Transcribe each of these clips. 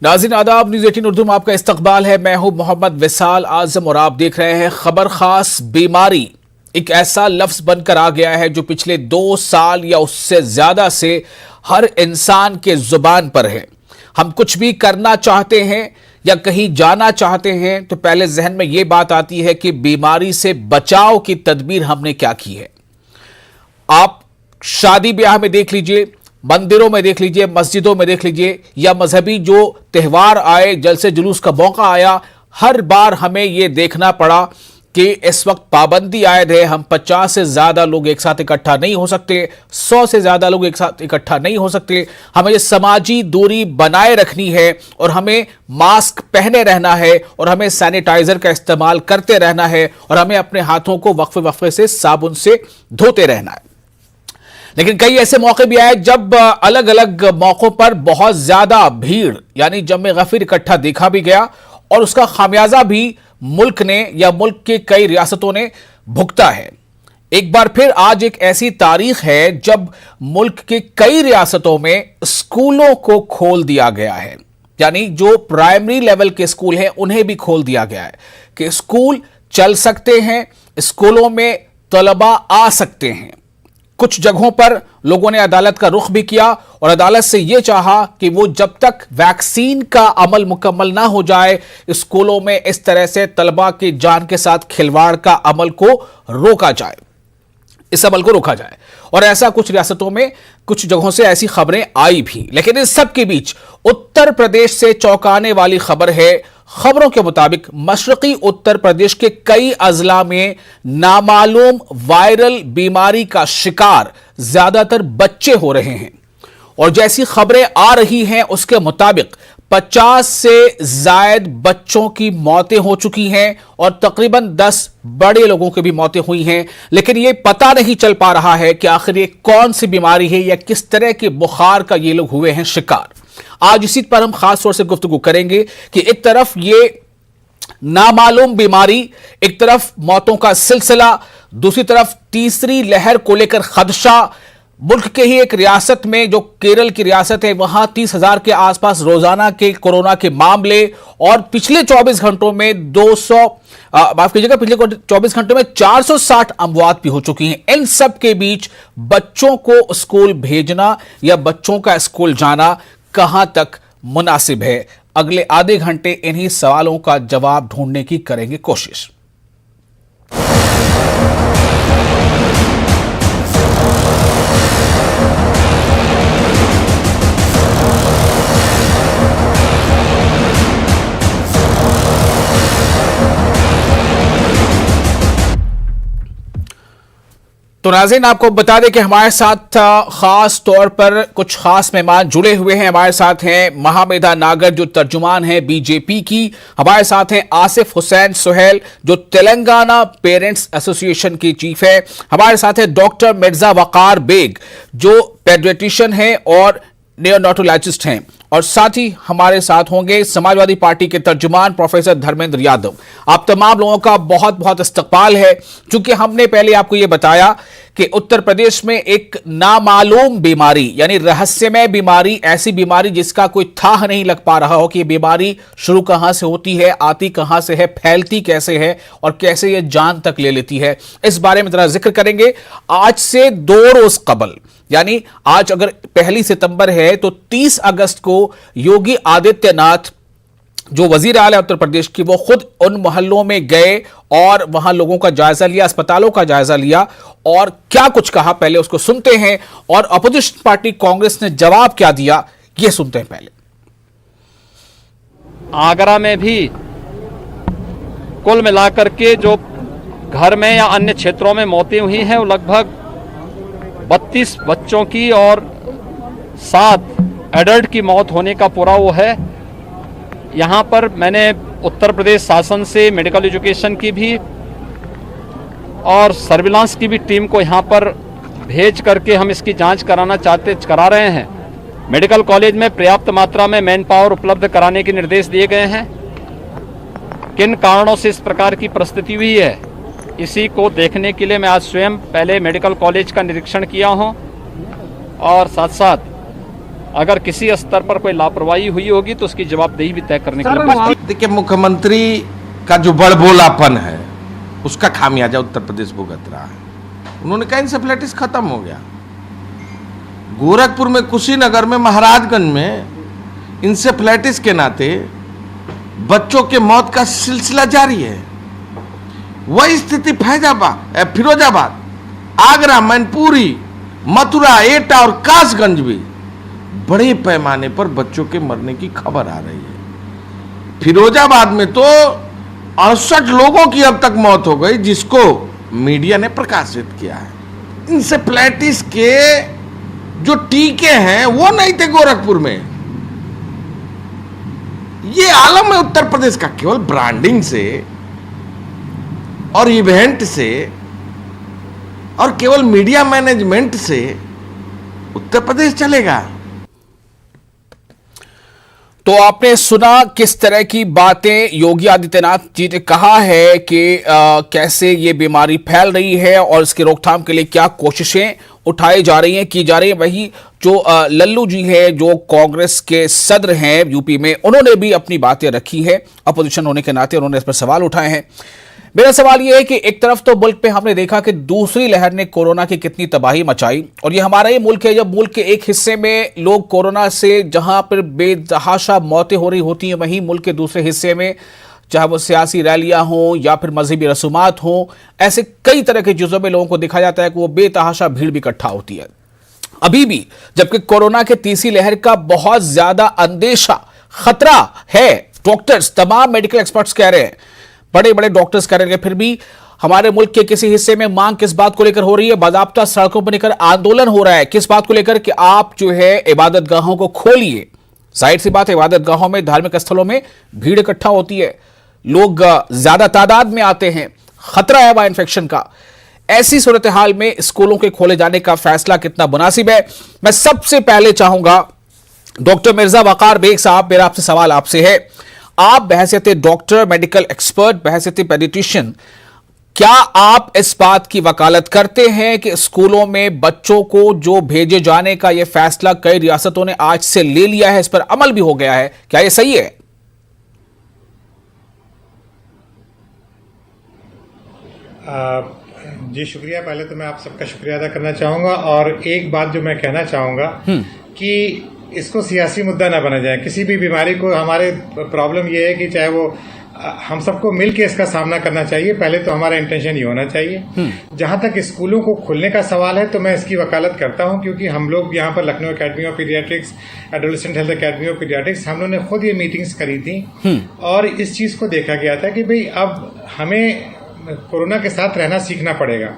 नाज़रीन आदाब, न्यूज़ 18 उर्दू में आपका इस्तकबाल है। मैं हूं मोहम्मद विसाल आजम और आप देख रहे हैं खबर खास। बीमारी एक ऐसा लफ्ज बनकर आ गया है जो पिछले 2 साल या उससे ज्यादा से हर इंसान के जुबान पर है। हम कुछ भी करना चाहते हैं या कहीं जाना चाहते हैं तो पहले जहन में यह बात आती है कि बीमारी से बचाव की तदबीर हमने क्या की है। आप शादी ब्याह में देख लीजिए, मंदिरों में देख लीजिए, मस्जिदों में देख लीजिए, या मजहबी जो त्योहार आए, जलसे जुलूस का मौका आया, हर बार हमें यह देखना पड़ा कि इस वक्त पाबंदी आयद है। हम 50 से ज्यादा लोग एक साथ इकट्ठा नहीं हो सकते, 100 से ज्यादा लोग एक साथ इकट्ठा नहीं हो सकते। हमें ये समाजी दूरी बनाए रखनी है और हमें मास्क पहने रहना है और हमें सैनिटाइजर का इस्तेमाल करते रहना है और हमें अपने हाथों को वक्फे वक्फे से साबुन से धोते रहना है। लेकिन कई ऐसे मौके भी आए जब अलग अलग मौकों पर बहुत ज्यादा भीड़ यानी जमे गफीर इकट्ठा देखा भी गया और उसका खामियाजा भी मुल्क ने या मुल्क के कई रियासतों ने भुगता है। एक बार फिर आज एक ऐसी तारीख है जब मुल्क के कई रियासतों में स्कूलों को खोल दिया गया है, यानी जो प्राइमरी लेवल के स्कूल हैं उन्हें भी खोल दिया गया है कि स्कूल चल सकते हैं, स्कूलों में तलबा आ सकते हैं। कुछ जगहों पर लोगों ने अदालत का रुख भी किया और अदालत से यह चाहा कि वो जब तक वैक्सीन का अमल मुकम्मल ना हो जाए स्कूलों में इस तरह से तलबा की जान के साथ खिलवाड़ का अमल को रोका जाए, इस अमल को रोका जाए। और ऐसा कुछ रियासतों में कुछ जगहों से ऐसी खबरें आई भी। लेकिन इस सब के बीच उत्तर प्रदेश से चौंकाने वाली खबर है। खबरों के मुताबिक मशरकी उत्तर प्रदेश के कई अजला में नामालूम वायरल बीमारी का शिकार ज्यादातर बच्चे हो रहे हैं और जैसी खबरें आ रही हैं उसके मुताबिक 50 से जायद बच्चों की मौतें हो चुकी हैं और तकरीबन 10 बड़े लोगों की भी मौतें हुई हैं। लेकिन यह पता नहीं चल पा रहा है कि आखिर ये कौन सी बीमारी है या किस तरह के बुखार का ये लोग हुए हैं शिकार। आज इसी पर हम खास तौर से गुफ्तगू करेंगे कि एक तरफ ये नामालूम बीमारी, एक तरफ मौतों का सिलसिला, दूसरी तरफ तीसरी लहर को लेकर खदशा। मुल्क के ही एक रियासत में जो केरल की रियासत है वहां 30,000 के आसपास रोजाना के कोरोना के मामले और पिछले 24 घंटों में पिछले 24 घंटों में 460 अमवात भी हो चुकी हैं। इन सब के बीच बच्चों को स्कूल भेजना या बच्चों का स्कूल जाना कहां तक मुनासिब है? अगले आधे घंटे इन्हीं सवालों का जवाब ढूंढने की करेंगे कोशिश। तो नाज़रीन आपको बता दें कि हमारे साथ खास तौर पर कुछ खास मेहमान जुड़े हुए हैं। हमारे साथ हैं महामेधा नागर जो तर्जुमान हैं बीजेपी की, हमारे साथ हैं आसिफ हुसैन सुहेल जो तेलंगाना पेरेंट्स एसोसिएशन की चीफ है, हमारे साथ हैं डॉक्टर मिर्जा वकार बेग जो पेडियाट्रिशियन हैं और नियोनेटोलॉजिस्ट हैं, और साथ ही हमारे साथ होंगे समाजवादी पार्टी के तर्जुमान प्रोफेसर धर्मेंद्र यादव। आप तमाम लोगों का बहुत बहुत इस्तकबाल है। चूंकि हमने पहले आपको यह बताया कि उत्तर प्रदेश में एक नामालूम बीमारी यानी रहस्यमय बीमारी, ऐसी बीमारी जिसका कोई थाह नहीं लग पा रहा हो कि यह बीमारी शुरू कहां से होती है, आती कहां से है, फैलती कैसे है और कैसे यह जान तक ले लेती है, इस बारे में जरा जिक्र करेंगे। आज से 2 रोज कबल यानी आज अगर 1 सितंबर है तो 30 अगस्त को योगी आदित्यनाथ जो वजीर आला उत्तर प्रदेश की वो खुद उन मोहल्लों में गए और वहां लोगों का जायजा लिया, अस्पतालों का जायजा लिया और क्या कुछ कहा पहले उसको सुनते हैं और अपोजिशन पार्टी कांग्रेस ने जवाब क्या दिया ये सुनते हैं पहले। आगरा में भी कुल मिलाकर के जो घर में या अन्य क्षेत्रों में मौतें हुई हैं वो लगभग 32 बच्चों की और 7 एडल्ट की मौत होने का पूरा वो है। यहाँ पर मैंने उत्तर प्रदेश शासन से मेडिकल एजुकेशन की भी और सर्विलांस की भी टीम को यहाँ पर भेज करके हम इसकी जांच करा रहे हैं। मेडिकल कॉलेज में पर्याप्त मात्रा में मैन पावर उपलब्ध कराने के निर्देश दिए गए हैं। किन कारणों से इस प्रकार की परिस्थिति हुई है इसी को देखने के लिए मैं आज स्वयं पहले मेडिकल कॉलेज का निरीक्षण किया हूं और साथ साथ अगर किसी स्तर पर कोई लापरवाही हुई होगी तो उसकी जवाबदेही भी तय करने के लिए उपस्थित। देखिए, मुख्यमंत्री का जो बड़बोलापन है उसका खामियाजा उत्तर प्रदेश भुगत रहा है। उन्होंने कहा इंसेफ्लाइटिस खत्म हो गया। गोरखपुर में, कुशीनगर में, महाराजगंज में इंसेफ्लाइटिस के नाते बच्चों के मौत का सिलसिला जारी है। वही स्थिति फिरोजाबाद, आगरा, मैनपुरी, मथुरा, एटा और कासगंज भी बड़े पैमाने पर बच्चों के मरने की खबर आ रही है। फिरोजाबाद में तो 68 लोगों की अब तक मौत हो गई, जिसको मीडिया ने प्रकाशित किया है। इंसेफ्लाइटिस के जो टीके हैं वो नहीं थे गोरखपुर में। ये आलम है उत्तर प्रदेश का। केवल ब्रांडिंग से और इवेंट से और केवल मीडिया मैनेजमेंट से उत्तर प्रदेश चलेगा? तो आपने सुना किस तरह की बातें योगी आदित्यनाथ जी ने कहा है कि कैसे ये बीमारी फैल रही है और इसकी रोकथाम के लिए क्या कोशिशें उठाई जा रही हैं, की जा रही है। वही जो लल्लू जी है, जो कांग्रेस के सदर हैं यूपी में, उन्होंने भी अपनी बातें रखी है। अपोजिशन होने के नाते उन्होंने इस पर सवाल उठाए हैं। मेरा सवाल यह है कि एक तरफ तो मुल्क पे हमने देखा कि दूसरी लहर ने कोरोना की कितनी तबाही मचाई, और ये हमारा ही मुल्क है जब मुल्क के एक हिस्से में लोग कोरोना से जहां पर बेतहाशा मौतें हो रही होती हैं, वहीं मुल्क के दूसरे हिस्से में चाहे वो सियासी रैलियां हों या फिर मजहबी रसूमात हों, ऐसे कई तरह के चीजों में लोगों को दिखा जाता है कि वो बेतहाशा भीड़ भी इकट्ठा होती है। अभी भी जबकि कोरोना के तीसरी लहर का बहुत ज्यादा अंदेशा, खतरा है, डॉक्टर्स, तमाम मेडिकल एक्सपर्ट्स कह रहे हैं, बड़े बड़े डॉक्टर्स कह रहे हैं, फिर भी हमारे मुल्क के किसी हिस्से में मांग किस बात को लेकर हो रही है? बाकायदा सड़कों पर लेकर आंदोलन हो रहा है। किस बात को लेकर? कि आप जो है इबादत गाहों को खोलिए। जाहिर सी बात है, इबादत गाहों में, धार्मिक स्थलों में भीड़ इकट्ठा होती है, लोग ज्यादा तादाद में आते हैं, खतरा है वहां इन्फेक्शन का। ऐसी सूरत हाल में स्कूलों के खोले जाने का फैसला कितना मुनासिब है? मैं सबसे पहले चाहूंगा डॉक्टर मिर्जा वकार बेग साहब, मेरा आपसे सवाल आपसे है, आप बहैसियत डॉक्टर, मेडिकल एक्सपर्ट, बहैसियत पेडिट्रिशियन, क्या आप इस बात की वकालत करते हैं कि स्कूलों में बच्चों को जो भेजे जाने का यह फैसला कई रियासतों ने आज से ले लिया है, इस पर अमल भी हो गया है, क्या यह सही है? जी शुक्रिया। पहले तो मैं आप सबका शुक्रिया अदा करना चाहूँगा, और एक बात जो मैं कहना चाहूँगा कि इसको सियासी मुद्दा ना बना जाए। किसी भी बीमारी को, हमारे प्रॉब्लम ये है कि चाहे वो हम सबको मिलकर इसका सामना करना चाहिए। पहले तो हमारा इंटेंशन ये होना चाहिए। जहां तक स्कूलों को खुलने का सवाल है तो मैं इसकी वकालत करता हूं, क्योंकि हम लोग यहाँ पर Lucknow academy of paediatrics, adolescent health academy of paediatrics, हम लोगों ने खुद ये मीटिंग्स करी थी और इस चीज को देखा गया था कि भाई अब हमें कोरोना के साथ रहना सीखना पड़ेगा।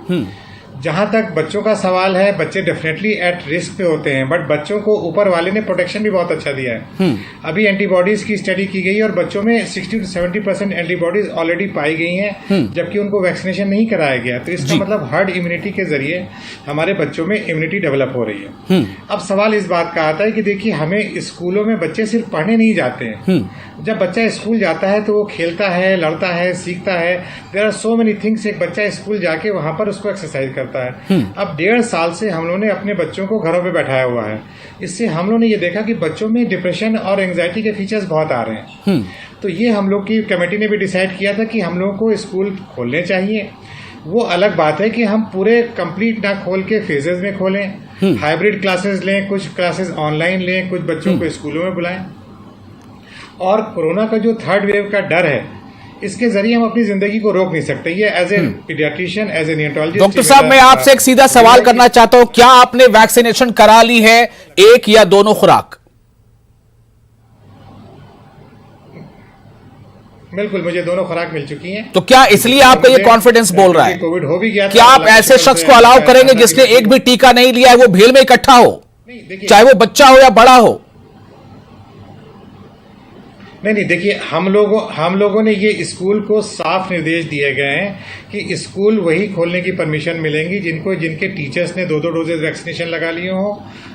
जहां तक बच्चों का सवाल है, बच्चे डेफिनेटली एट रिस्क पे होते हैं, बट बच्चों को ऊपर वाले ने प्रोटेक्शन भी बहुत अच्छा दिया है। अभी एंटीबॉडीज की स्टडी की गई और बच्चों में 60 to 70% एंटीबॉडीज ऑलरेडी पाई गई हैं, जबकि उनको वैक्सीनेशन नहीं कराया गया। तो इसका मतलब हर्ड इम्यूनिटी के जरिए हमारे बच्चों में इम्यूनिटी डेवलप हो रही है। अब सवाल इस बात का आता है कि देखिए, हमें स्कूलों में बच्चे सिर्फ पढ़ने नहीं जाते हैं। जब बच्चा स्कूल जाता है तो वो खेलता है, लड़ता है, सीखता है। There are so many things. एक बच्चा स्कूल जाके वहां पर उसको एक्सरसाइज करता है। अब 1.5 साल से हम लोगों ने अपने बच्चों को घरों पे बैठाया हुआ है। इससे हम लोगों ने ये देखा कि बच्चों में डिप्रेशन और एंजाइटी के फीचर्स बहुत आ रहे हैं। तो ये हम लोग की कमेटी ने भी डिसाइड किया था कि हम लोगों को स्कूल खोलने चाहिए। वो अलग बात है कि हम पूरे कंप्लीट ना खोल के फेजेस में खोलें, हाइब्रिड क्लासेस लें, कुछ क्लासेस ऑनलाइन लें, कुछ बच्चों को स्कूलों में बुलाएं। और कोरोना का जो थर्ड वेव का डर है, इसके जरिए हम अपनी जिंदगी को रोक नहीं सकते। ये as a pediatrician, as a neonatologist. Doctor साहब, मैं आपसे एक सीधा सवाल करना चाहता हूं, क्या आपने वैक्सीनेशन करा ली है, एक या दोनों खुराक? बिल्कुल, मुझे दोनों खुराक मिल चुकी हैं। तो क्या इसलिए आपका ये कॉन्फिडेंस बोल रहा है? कोविड हो भी गया, क्या आप ऐसे शख्स को अलाउ करेंगे जिसने एक भी टीका नहीं लिया है, वो भीड़ में इकट्ठा हो, चाहे वो बच्चा हो या बड़ा हो? नहीं, देखिए, हम लोगों ने ये स्कूल को साफ निर्देश दिए गए हैं कि स्कूल वही खोलने की परमिशन मिलेंगी जिनके टीचर्स ने 2 डोजेज वैक्सीनेशन लगा लिए हों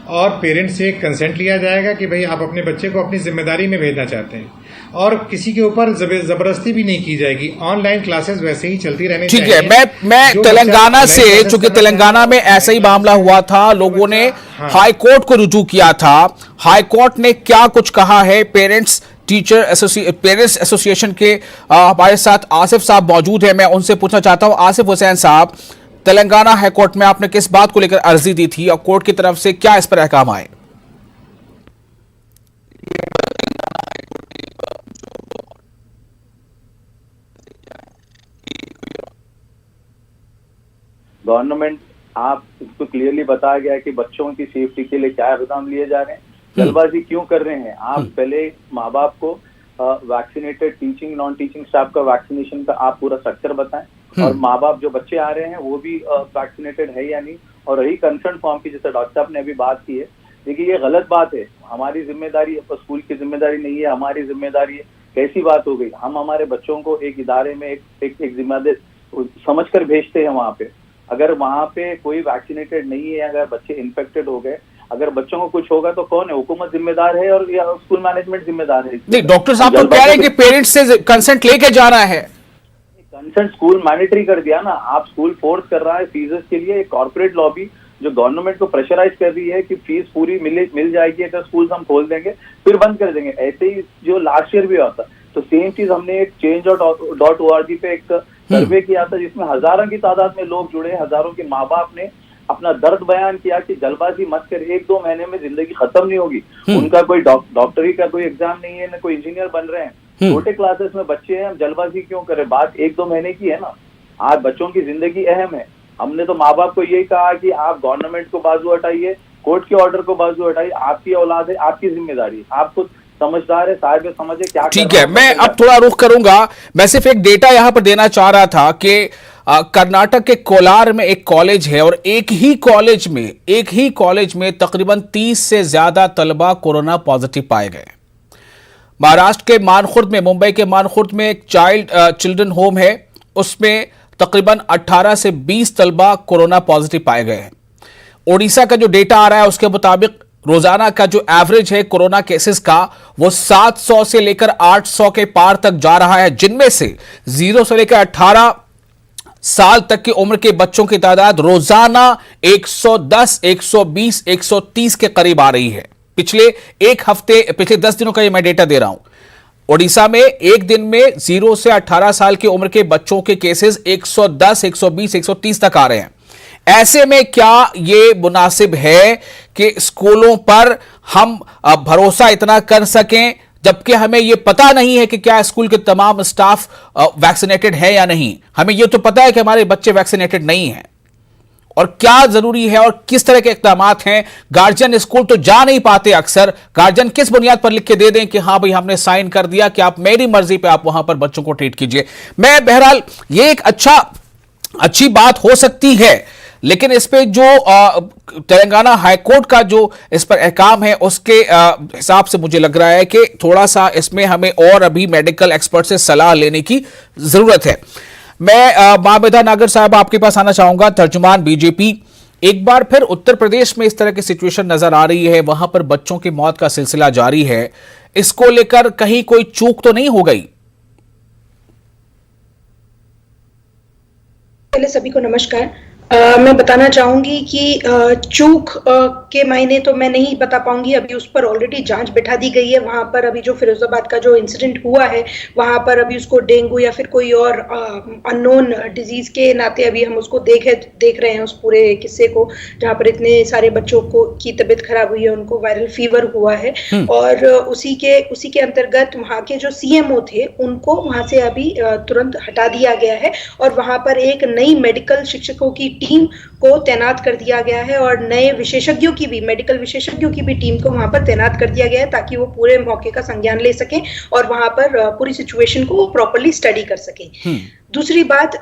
और पेरेंट्स से कंसेंट लिया जाएगा कि भाई आप अपने बच्चे को अपनी जिम्मेदारी में भेजना चाहते हैं, और किसी के ऊपर जबरदस्ती भी नहीं की जाएगी। ऑनलाइन क्लासेस वैसे ही चलती रहनी ठीक चाहिए। है, मैं तेलंगाना से, चूंकि तेलंगाना में ऐसा ही मामला हुआ था, लोगों ने हाई कोर्ट को रुजू किया था। हाई कोर्ट ने क्या कुछ कहा है? पेरेंट्स एसोसिएशन के हमारे साथ आसिफ साहब मौजूद है, मैं उनसे पूछना चाहता हूं। आसिफ हुसैन साहब, तेलंगाना हाई कोर्ट में आपने किस बात को लेकर अर्जी दी थी और कोर्ट की तरफ से क्या इस पर अहकाम आए? गवर्नमेंट आप इसको क्लियरली बताया गया है कि बच्चों की सेफ्टी के लिए क्या इक़दाम लिए जा रहे हैं, जल्दबाजी क्यों कर रहे हैं। आप पहले माँ बाप को vaccinated teaching non teaching staff का वैक्सीनेशन का आप पूरा स्ट्रक्चर बताएं, और माँ बाप जो बच्चे आ रहे हैं वो भी वैक्सीनेटेड है या नहीं। और रही कंसर्न फॉर्म की, जैसे डॉक्टर साहब ने अभी बात की है, देखिए ये गलत बात है। हमारी जिम्मेदारी स्कूल की जिम्मेदारी नहीं है, हमारी जिम्मेदारी है। कैसी बात हो गई? हम हमारे बच्चों को एक इदारे में एक जिम्मेदारी समझ कर भेजते हैं वहाँ पे। अगर वहाँ पे कोई वैक्सीनेटेड नहीं है, अगर बच्चे इन्फेक्टेड हो गए, अगर बच्चों को कुछ होगा तो कौन है? हुकूमत जिम्मेदार है और या स्कूल मैनेजमेंट जिम्मेदार है? नहीं, डॉक्टर साहब तो कह रहे हैं कि पेरेंट्स से कंसेंट लेके जाना है। कंसेंट स्कूल मैंडेटरी कर दिया ना, आप स्कूल फोर्स कर रहा है फीसेस के लिए। एक कॉर्पोरेट लॉबी जो गवर्नमेंट को प्रेशराइज कर रही है कि फीस पूरी मिल जाएगी अगर स्कूल हम खोल देंगे, फिर बंद कर देंगे। ऐसे ही जो लास्ट ईयर भी होता, तो सेम चीज हमने एक change.org पे एक सर्वे किया था जिसमें हजारों की तादाद में लोग जुड़े, हजारों के माँ बाप ने अपना दर्द बयान किया कि जल्दबाजी मत कर, 1-2 महीने में जिंदगी खत्म नहीं होगी। उनका कोई डॉक्टरी का कोई एग्जाम नहीं है, ना कोई इंजीनियर बन रहे हैं, छोटे क्लासेस में बच्चे हैं, हम जल्दबाजी क्यों करें? बात 1-2 महीने की है ना। आज बच्चों की जिंदगी अहम है। हमने तो माँ बाप को यही कहा कि आप गवर्नमेंट को बाजू हटाइए, कोर्ट के ऑर्डर को बाजू हटाइए, आपकी औलाद है, आपकी जिम्मेदारी, आप खुद समझदार है, साहिब समझे क्या। ठीक है, मैं अब थोड़ा रुख करूंगा। मैं सिर्फ एक डेटा यहां पर देना चाह रहा था कि कर्नाटक के कोलार में एक कॉलेज है और एक ही कॉलेज में तकरीबन 30 से ज्यादा तलबा कोरोना पॉजिटिव पाए गए। महाराष्ट्र के मानखुर्द में, मुंबई के मानखुर्द में एक चिल्ड्रन होम है, उसमें तकरीबन 18 से 20 तलबा कोरोना पॉजिटिव पाए गए हैं। ओडिशा का जो डेटा आ रहा है उसके मुताबिक रोजाना का जो एवरेज है कोरोना केसेस का वो 700 से लेकर 800 के पार तक जा रहा है, जिनमें से 0 से लेकर 18 साल तक की उम्र के बच्चों की तादाद रोजाना 110, 120, 130 के करीब आ रही है। पिछले 10 दिनों का ये मैं डेटा दे रहा हूं। ओडिशा में एक दिन में 0 से 18 साल की उम्र के बच्चों के केसेस 110, 120, 130 तक आ रहे हैं। ऐसे में क्या ये मुनासिब है कि स्कूलों पर हम भरोसा इतना कर सकें जबकि हमें यह पता नहीं है कि क्या स्कूल के तमाम स्टाफ वैक्सीनेटेड है या नहीं? हमें यह तो पता है कि हमारे बच्चे वैक्सीनेटेड नहीं हैं, और क्या जरूरी है और किस तरह के इक़दाम हैं। गार्जियन स्कूल तो जा नहीं पाते, अक्सर गार्जियन किस बुनियाद पर लिख के दे दें कि हाँ भाई हमने साइन कर दिया कि आप मेरी मर्जी पे आप वहां पर बच्चों को ट्रीट कीजिए। मैं बहरहाल ये एक अच्छी बात हो सकती है, लेकिन इस पे जो तेलंगाना हाईकोर्ट का जो इस पर अहकाम है उसके हिसाब से मुझे लग रहा है कि थोड़ा सा इसमें हमें और अभी मेडिकल एक्सपर्ट से सलाह लेने की जरूरत है। मैं माबेदा नागर साहब आपके पास आना चाहूंगा, तर्जुमान बीजेपी। एक बार फिर उत्तर प्रदेश में इस तरह की सिचुएशन नजर आ रही है, वहां पर बच्चों की मौत का सिलसिला जारी है। इसको लेकर कहीं कोई चूक तो नहीं हो गई? पहले सभी को नमस्कार। मैं बताना चाहूंगी कि चूक के मायने तो मैं नहीं बता पाऊंगी, अभी उस पर ऑलरेडी जांच बैठा दी गई है। वहां पर अभी जो फिरोजाबाद का जो इंसिडेंट हुआ है वहां पर अभी उसको डेंगू या फिर कोई और अननोन डिजीज के नाते अभी हम उसको देख रहे हैं, उस पूरे किस्से को, जहां पर इतने सारे बच्चों को की तबीयत खराब हुई है, उनको वायरल फीवर हुआ है। और उसी के अंतर्गत वहां के जो सीएमओ थे उनको वहां से अभी तुरंत हटा दिया गया है और वहां पर एक नई मेडिकल शिक्षकों की टीम को तैनात कर दिया गया है और नए विशेषज्ञों की भी, मेडिकल विशेषज्ञों की भी टीम को वहां पर तैनात कर दिया गया है ताकि वो पूरे मौके का संज्ञान ले सकें और वहां पर पूरी सिचुएशन को प्रॉपर्ली स्टडी कर सकें। दूसरी बात,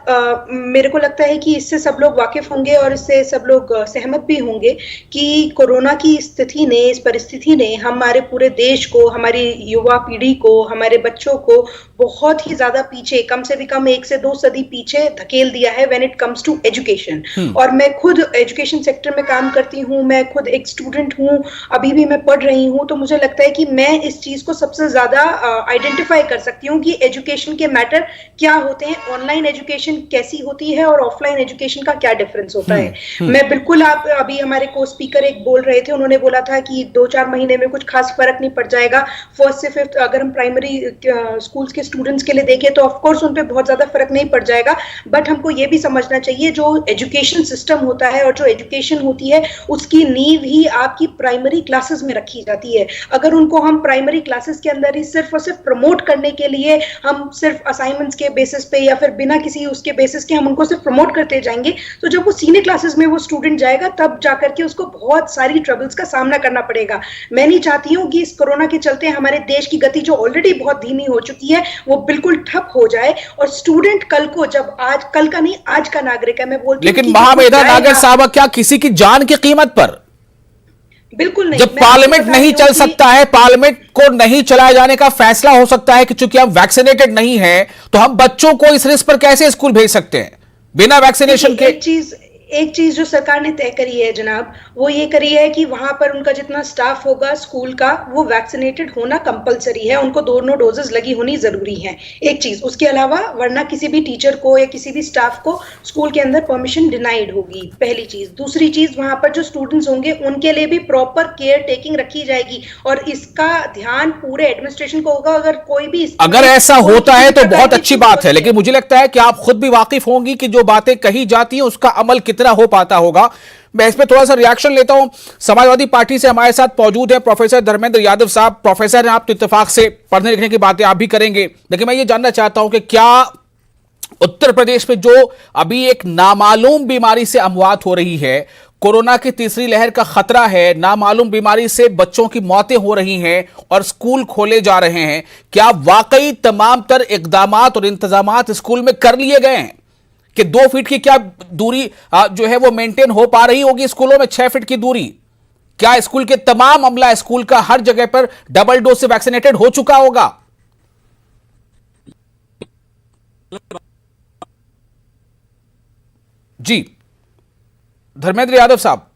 मेरे को लगता है कि इससे सब लोग वाकिफ होंगे और इससे सब लोग सहमत भी होंगे कि कोरोना की स्थिति ने, इस परिस्थिति ने हमारे पूरे देश को, हमारी युवा पीढ़ी को, हमारे बच्चों को बहुत ही ज्यादा पीछे, कम से भी कम 1 से 2 सदी पीछे धकेल दिया है when it comes to education. और मैं खुद एजुकेशन सेक्टर में काम करती हूँ, मैं खुद एक स्टूडेंट हूँ, अभी भी मैं पढ़ रही हूँ, तो मुझे लगता है कि मैं इस चीज को सबसे ज्यादा आइडेंटिफाई कर सकती हूँ कि एजुकेशन के मैटर क्या होते हैं, ऑनलाइन एजुकेशन कैसी होती है और ऑफलाइन एजुकेशन का क्या डिफरेंस होता है। मैं बिल्कुल, आप अभी हमारे को स्पीकर एक बोल रहे थे, उन्होंने बोला था कि 2-4 महीने में कुछ खास फर्क नहीं पड़ जाएगा। 1st से 5th अगर हम प्राइमरी स्कूल्स के स्टूडेंट्स के लिए देखें तो ऑफ कोर्स उन पे बहुत ज्यादा फर्क नहीं पड़ जाएगा, बट हमको ये भी समझना चाहिए जो एजुकेशन सिस्टम होता है और जो एजुकेशन होती है उसकी नींव ही आपकी प्राइमरी क्लासेस में रखी जाती है। अगर उनको हम प्राइमरी क्लासेस के अंदर ही सिर्फ और सिर्फ प्रमोट करने के लिए हम सिर्फ असाइनमेंट्स के बेसिस पे या फिर बिना किसी उसके बेसिस के हम उनको सिर्फ प्रमोट करते जाएंगे, तो जब वो सीनियर क्लासेस में वो स्टूडेंट जाएगा तब जाकर के उसको बहुत सारी ट्रबल्स का सामना करना पड़ेगा। मैं नहीं चाहती हूँ कि इस कोरोना के चलते हमारे देश की गति जो ऑलरेडी बहुत धीमी हो चुकी है वो बिल्कुल ठप हो जाए और स्टूडेंट कल को, जब आज कल का नहीं आज का नागरिक है, मैं बोलती हूँ, लेकिन महामेधा नागर साहब, क्या किसी की जान की कीमत पर? बिल्कुल नहीं। जब पार्लियामेंट नहीं चल सकता है, पार्लियामेंट को नहीं चलाए जाने का फैसला हो सकता है कि चूंकि हम वैक्सीनेटेड नहीं हैं, तो हम बच्चों को इस रिस्क पर कैसे स्कूल भेज सकते हैं बिना वैक्सीनेशन के? एक चीज जो सरकार ने तय करी है जनाब, वो ये करी है कि वहां पर उनका जितना स्टाफ होगा स्कूल का वो वैक्सीनेटेड होना कंपलसरी है, उनको दोनों डोजेस लगी होनी जरूरी है। एक चीज, उसके अलावा वरना किसी भी टीचर को या किसी भी स्टाफ को स्कूल के अंदर परमिशन डिनाइड होगी, पहली चीज। दूसरी चीज, वहां पर जो स्टूडेंट्स होंगे उनके लिए भी प्रॉपर केयर टेकिंग रखी जाएगी और इसका ध्यान पूरे एडमिनिस्ट्रेशन को होगा। अगर ऐसा होता है तो बहुत अच्छी बात है, लेकिन मुझे लगता है कि आप खुद भी वाकिफ होंगी कि जो बातें कही जाती हैं उसका अमल कितना हो पाता होगा। मैं इस पे थोड़ा सा रिएक्शन लेता हूं। समाजवादी पार्टी से हमारे साथ मौजूद है प्रोफेसर धर्मेंद्र यादव साहब। प्रोफेसर, आप इत्तेफाक से पढ़ने लिखने की बातें आप भी करेंगे, लेकिन मैं ये जानना चाहता हूं कि क्या उत्तर प्रदेश में जो अभी एक नामालूम बीमारी से अमवात हो रही है, कोरोना की तीसरी लहर का खतरा है, नामालूम बीमारी से बच्चों की मौतें हो रही हैं और स्कूल खोले जा रहे हैं, क्या वाकई तमाम तर इकदामात और इंतजामात स्कूल में कर लिए गए हैं कि 2 फीट की क्या दूरी जो है वो मेंटेन हो पा रही होगी स्कूलों में, 6 फीट की दूरी? क्या स्कूल के तमाम अमला, स्कूल का हर जगह पर डबल डोज से वैक्सीनेटेड हो चुका होगा? जी धर्मेंद्र यादव साहब।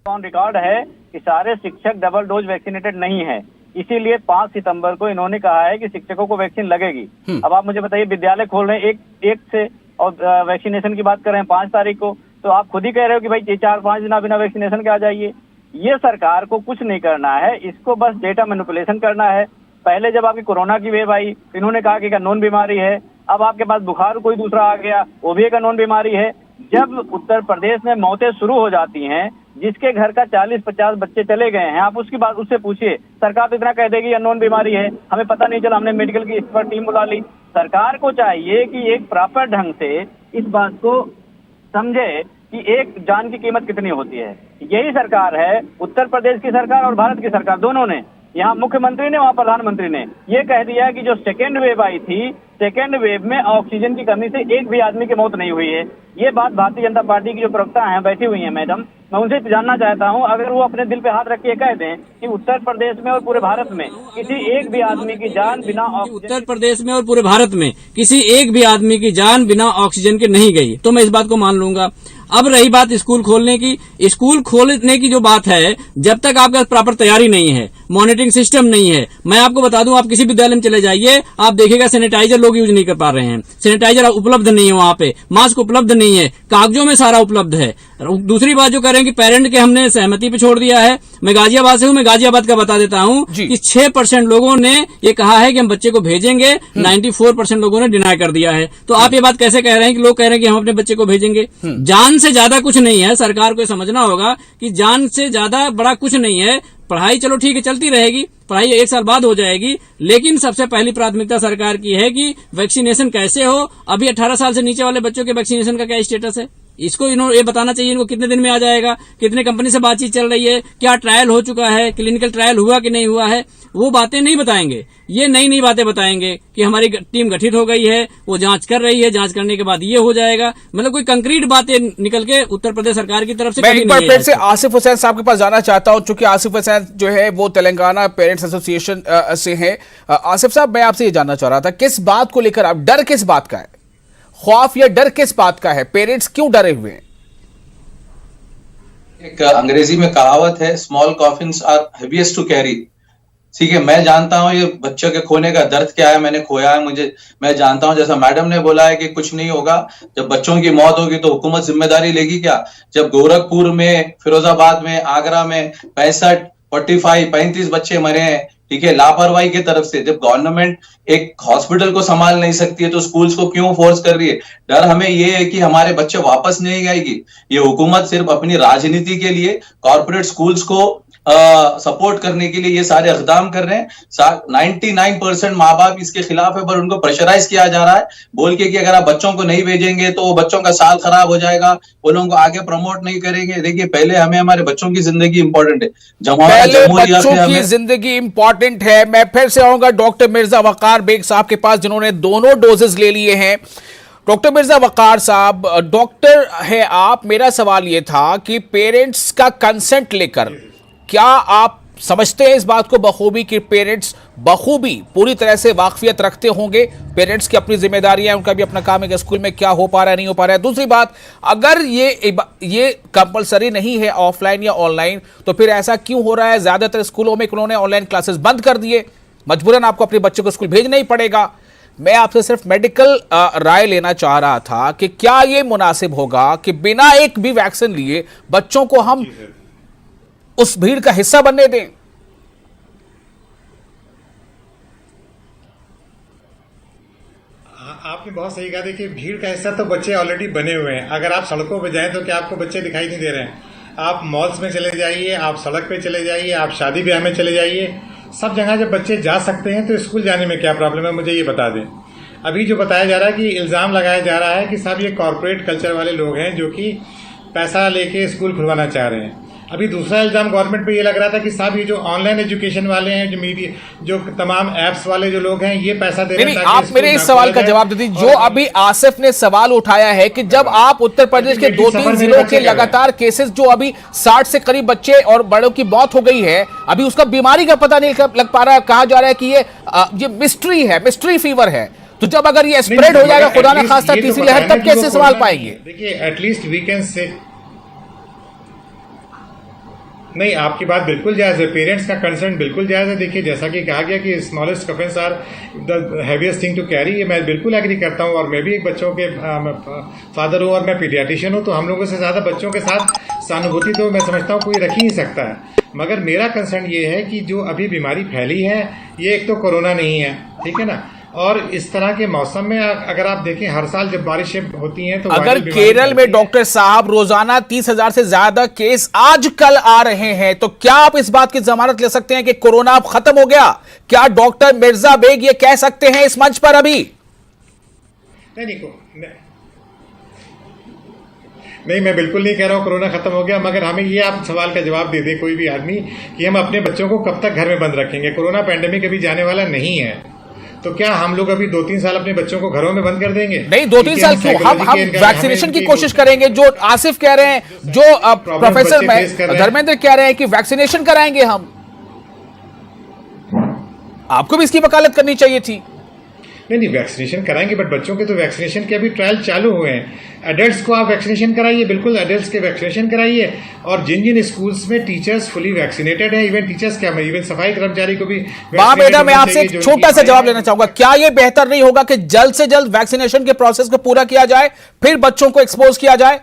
ऑन रिकॉर्ड है कि सारे शिक्षक डबल डोज वैक्सीनेटेड नहीं है, इसीलिए 5 सितंबर को इन्होंने कहा है कि शिक्षकों को वैक्सीन लगेगी। अब आप मुझे बताइए, विद्यालय खोल रहे हैं एक से और वैक्सीनेशन की बात कर रहे हैं 5 तारीख को, तो आप खुद ही कह रहे हो कि भाई 4-5 दिन बिना वैक्सीनेशन के आ जाइए। ये सरकार को कुछ नहीं करना है, इसको बस डेटा मैनिपुलेशन करना है। पहले जब आपकी कोरोना की वेव आई, इन्होंने कहा कि एक अननोन बीमारी है, अब आपके पास बुखार कोई दूसरा आ गया, वो भी एक अननोन बीमारी है। जब उत्तर प्रदेश में मौतें शुरू हो जाती हैं, जिसके घर का 40-50 बच्चे चले गए हैं, आप उसकी बात उससे पूछिए, सरकार तो इतना कह देगी अननोन बीमारी है, हमें पता नहीं चला, हमने मेडिकल की एक्सपर्ट टीम बुला ली। सरकार को चाहिए कि एक प्रॉपर ढंग से इस बात को समझे कि एक जान की कीमत कितनी होती है। यही सरकार है, उत्तर प्रदेश की सरकार और भारत की सरकार दोनों ने, यहाँ मुख्यमंत्री ने वहाँ प्रधानमंत्री ने ये कह दिया कि जो सेकेंड वेव आई थी, सेकेंड वेव में ऑक्सीजन की कमी से एक भी आदमी की मौत नहीं हुई है। ये बात भारतीय जनता पार्टी की जो प्रवक्ता हैं, बैठी हुई हैं मैडम, मैं उनसे जानना चाहता हूं, अगर वो अपने दिल पे हाथ रख के कह दें कि उत्तर प्रदेश में और पूरे भारत में किसी एक भी आदमी की जान बिना ऑक्सीजन, उत्तर प्रदेश में और पूरे भारत में किसी एक भी आदमी की जान बिना ऑक्सीजन के नहीं गई, तो मैं इस बात को मान लूंगा। अब रही बात स्कूल खोलने की, स्कूल खोलने की जो बात है, जब तक आपका प्रॉपर तैयारी नहीं है, मॉनिटरिंग सिस्टम नहीं है, मैं आपको बता दूं, आप किसी विद्यालय में चले जाइए, आप देखिएगा सैनिटाइजर लोग यूज नहीं कर पा रहे हैं, सैनिटाइजर उपलब्ध नहीं है, वहां पे मास्क उपलब्ध नहीं है, कागजों में सारा उपलब्ध है। दूसरी बात जो करें कि पेरेंट के हमने सहमति पे छोड़ दिया है। मैं गाजियाबाद से हूं, मैं गाजियाबाद का बता देता हूं कि 6% लोगों ने ये कहा है कि हम बच्चे को भेजेंगे, 94% लोगों ने डिनाई कर दिया है। तो आप ये बात कैसे कह रहे हैं कि लोग कह रहे हैं कि हम अपने बच्चे को भेजेंगे? जान से ज्यादा कुछ नहीं है। सरकार को समझना होगा कि जान से ज्यादा बड़ा कुछ नहीं है। पढ़ाई चलो ठीक है, चलती रहेगी, पढ़ाई 1 साल बाद हो जाएगी, लेकिन सबसे पहली प्राथमिकता सरकार की है कि वैक्सीनेशन कैसे हो। अभी 18 साल से नीचे वाले बच्चों के वैक्सीनेशन का क्या स्टेटस है, इसको इन्होंने ये बताना चाहिए इनको कितने दिन में आ जाएगा, कितने कंपनी से बातचीत चल रही है, क्या ट्रायल हो चुका है, क्लिनिकल ट्रायल हुआ कि नहीं हुआ है, वो बातें नहीं बताएंगे। ये नई नई बातें बताएंगे कि हमारी टीम गठित हो गई है, वो जांच कर रही है, जांच करने के बाद ये हो जाएगा। मतलब कोई कंक्रीट बातें निकल के उत्तर प्रदेश सरकार की तरफ से मैं एक बार फिर से आसिफ हुसैन साहब के पास जाना चाहता हूं, चूंकि आसिफ हुसैन जो है वो तेलंगाना पेरेंट्स एसोसिएशन से हैं। आसिफ साहब, मैं आपसे ये जानना चाह रहा था, किस बात को लेकर आप डर किस बात का है, खौफ या डर किस बात का है, पेरेंट्स क्यों डरे हुए हैं? एक अंग्रेजी में कहावत है, small coffins are heaviest to carry. ठीक है, मैं जानता हूं ये बच्चों के खोने का दर्द क्या है, मैंने खोया है, मैं जानता हूं, जैसा मैडम ने बोला है कि कुछ नहीं होगा, जब बच्चों की मौत होगी तो हुकूमत जिम्मेदारी लेगी क्या? जब गोरखपुर में, फिरोजाबाद में, आगरा में 35 बच्चे मरे हैं, ठीक है, लापरवाही की तरफ से। जब गवर्नमेंट एक हॉस्पिटल को संभाल नहीं सकती है तो स्कूल्स को क्यों फोर्स कर रही है? डर हमें ये है कि हमारे बच्चे वापस नहीं आएगी। ये हुकूमत सिर्फ अपनी राजनीति के लिए कॉर्पोरेट स्कूल्स को सपोर्ट करने के लिए ये सारे इक़दाम कर रहे हैं। 99% माँ बाप इसके खिलाफ है, पर उनको प्रेशराइज किया जा रहा है बोल के कि अगर आप बच्चों को नहीं भेजेंगे तो बच्चों का साल खराब हो जाएगा, वो लोगों को आगे प्रमोट नहीं करेंगे। देखिए, पहले हमें हमारे बच्चों की जिंदगी इंपॉर्टेंट है, बच्चों की जिंदगी इंपॉर्टेंट है। मैं फिर से आऊंगा डॉक्टर मिर्जा वकार बेग साहब के पास, जिन्होंने दोनों डोजेस ले लिए हैं। डॉक्टर मिर्जा वकार साहब, डॉक्टर है आप, मेरा सवाल यह था कि पेरेंट्स का कंसेंट लेकर क्या आप समझते हैं इस बात को बखूबी कि पेरेंट्स बखूबी पूरी तरह से वाकफियत रखते होंगे? पेरेंट्स की अपनी जिम्मेदारियां, उनका भी अपना काम है कि स्कूल में क्या हो पा रहा है, नहीं हो पा रहा है। दूसरी बात, अगर ये कंपलसरी नहीं है ऑफलाइन या ऑनलाइन, तो फिर ऐसा क्यों हो रहा है? ज्यादातर स्कूलों में उन्होंने ऑनलाइन क्लासेस बंद कर दिए, मजबूरन आपको अपने बच्चे को स्कूल भेजना ही पड़ेगा। मैं आपसे सिर्फ मेडिकल राय लेना चाह रहा था कि क्या ये मुनासिब होगा कि बिना एक भी वैक्सीन लिए बच्चों को हम उस भीड़ का हिस्सा बनने दें? आपने बहुत सही कहा। देखिए, भीड़ का हिस्सा तो बच्चे ऑलरेडी बने हुए हैं। अगर आप सड़कों पर जाएं तो क्या आपको बच्चे दिखाई नहीं दे रहे हैं? आप मॉल्स में चले जाइए, आप सड़क पे चले जाइए, आप शादी ब्याह में चले जाइए, सब जगह जब बच्चे जा सकते हैं तो स्कूल जाने में क्या प्रॉब्लम है? मुझे ये बता दें। अभी जो बताया जा रहा है कि इल्ज़ाम लगाया जा रहा है कि सब ये कॉर्पोरेट कल्चर वाले लोग हैं जो कि पैसा लेके स्कूल खुलवाना चाह रहे हैं। अभी दूसरा इल्जाम गवर्नमेंट पे ये लग रहा था कि साहब ये जो ऑनलाइन एजुकेशन वाले हैं, जो मीडिया, जो तमाम एप्स वाले जो लोग हैं, ये पैसा दे रहे हैं। आप मेरे इस सवाल का जवाब दे दीजिए। जो अभी आसिफ ने सवाल उठाया है कि जब आप उत्तर प्रदेश के 2-3 जिलों के लगातार केसेस, जो अभी 60 से करीब बच्चे और बड़ों की मौत हो गई है, अभी उसका बीमारी का पता नहीं लग पा रहा है। कहा जा रहा है कि ये मिस्ट्री है, मिस्ट्री फीवर है। तो जब अगर ये स्प्रेड हो जाएगा खुदा ना खास्ता तीसरी लहर, तब कैसे संभाल पाएंगे? देखिए, एटलीस्ट वी कैन से नहीं, आपकी बात बिल्कुल जायज़ है, पेरेंट्स का कंसर्न बिल्कुल जायज़ है। देखिए, जैसा कि कहा गया कि smallest coffins are the heaviest thing to carry, ये मैं बिल्कुल एग्री करता हूँ। और मैं भी एक बच्चों के फादर हूँ और मैं पीडियाट्रिशियन हूँ, तो हम लोगों से ज़्यादा बच्चों के साथ सहानुभूति तो मैं समझता हूँ कोई रख ही नहीं सकता है। मगर मेरा कंसर्न ये है कि जो अभी बीमारी फैली है, ये एक तो कोरोना नहीं है, ठीक है ना, और इस तरह के मौसम में अगर आप देखें, हर साल जब बारिशें होती हैं तो अगर केरल में डॉक्टर साहब रोजाना 30,000 से ज्यादा केस आजकल आ रहे हैं, तो क्या आप इस बात की जमानत ले सकते हैं कि कोरोना अब खत्म हो गया? क्या डॉक्टर मिर्जा बेग ये कह सकते हैं इस मंच पर अभी? नहीं, मैं बिल्कुल नहीं कह रहा हूँ कोरोना खत्म हो गया, मगर हमें ये आप सवाल का जवाब दे दे कोई भी आदमी कि हम अपने बच्चों को कब तक घर में बंद रखेंगे? कोरोना पैंडेमिक अभी जाने वाला नहीं है, तो क्या हम लोग अभी 2-3 साल अपने बच्चों को घरों में बंद कर देंगे? नहीं, 2-3 साल क्यों? हम वैक्सीनेशन की कोशिश करेंगे। जो आसिफ कह रहे हैं, जो प्रोफेसर धर्मेंद्र कह रहे हैं कि वैक्सीनेशन कराएंगे हम। आपको भी इसकी वकालत करनी चाहिए थी। नहीं, वैक्सीनेशन कराएंगे, बट बच्चों के तो वैक्सीनेशन के अभी ट्रायल चालू हुए हैं। एडल्ट्स को आप वैक्सीनेशन कराइए, बिल्कुल एडल्ट्स के वैक्सीनेशन कराइए। और जिन जिन स्कूल्स में टीचर्स फुली वैक्सीनेटेड है, इवन टीचर्स क्या, इवन सफाई कर्मचारी को भी। बेटा, मैं आपसे एक छोटा सा जवाब लेना चाहूंगा। क्या यह बेहतर नहीं होगा कि जल्द से जल्द वैक्सीनेशन के प्रोसेस को पूरा किया जाए, फिर बच्चों को एक्सपोज किया जाए?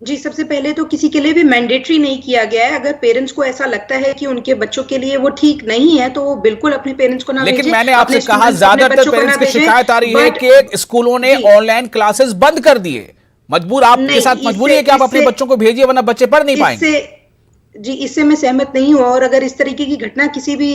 जी, सबसे पहले तो किसी के लिए भी मैंडेटरी नहीं किया गया है। अगर पेरेंट्स को ऐसा लगता है कि उनके बच्चों के लिए वो ठीक नहीं है, तो वो बिल्कुल अपने पेरेंट्स को ना भेजें। लेकिन मैंने आपसे कहा, ज्यादातर पेरेंट्स की शिकायत आ रही है कि स्कूलों ने ऑनलाइन क्लासेस बंद कर दिए। मजबूर आपके साथ मजबूरी है कि आप अपने बच्चों को भेजिए, वरना बच्चे पढ़ नहीं पाएंगे। जी, इससे मैं सहमत नहीं हूँ। और अगर इस तरीके की घटना किसी भी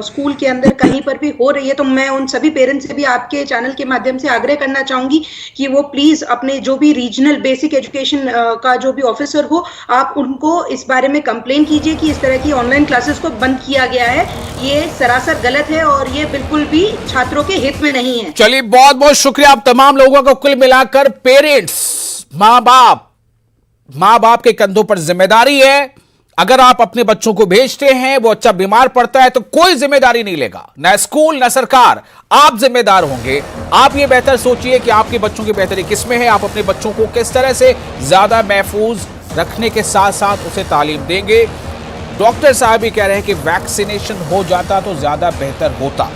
स्कूल के अंदर कहीं पर भी हो रही है तो मैं उन सभी पेरेंट्स से भी आपके चैनल के माध्यम से आग्रह करना चाहूंगी कि वो प्लीज अपने जो भी रीजनल बेसिक एजुकेशन का जो भी ऑफिसर हो, आप उनको इस बारे में कंप्लेन कीजिए कि इस तरह की ऑनलाइन क्लासेस को बंद किया गया है। ये सरासर गलत है और ये बिल्कुल भी छात्रों के हित में नहीं है। चलिए, बहुत बहुत शुक्रिया आप तमाम लोगों को। कुल मिलाकर पेरेंट्स, माँ बाप के कंधों पर जिम्मेदारी है। अगर आप अपने बच्चों को भेजते हैं, वो बच्चा बीमार पड़ता है तो कोई जिम्मेदारी नहीं लेगा, ना स्कूल ना सरकार, आप जिम्मेदार होंगे। आप ये बेहतर सोचिए कि आपके बच्चों की बेहतरी किसमें है, आप अपने बच्चों को किस तरह से ज्यादा महफूज रखने के साथ साथ उसे तालीम देंगे। डॉक्टर साहब भी कह रहे हैं कि वैक्सीनेशन हो जाता तो ज्यादा बेहतर होता,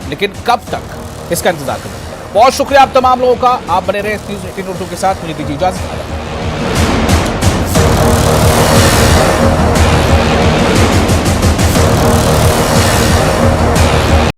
लेकिन कब तक, इसका इंतजार करें। बहुत शुक्रिया आप तमाम लोगों का। आप बने रहे न्यूज़ 18 उर्दू के साथ। मुझे दीजिए इजाजत।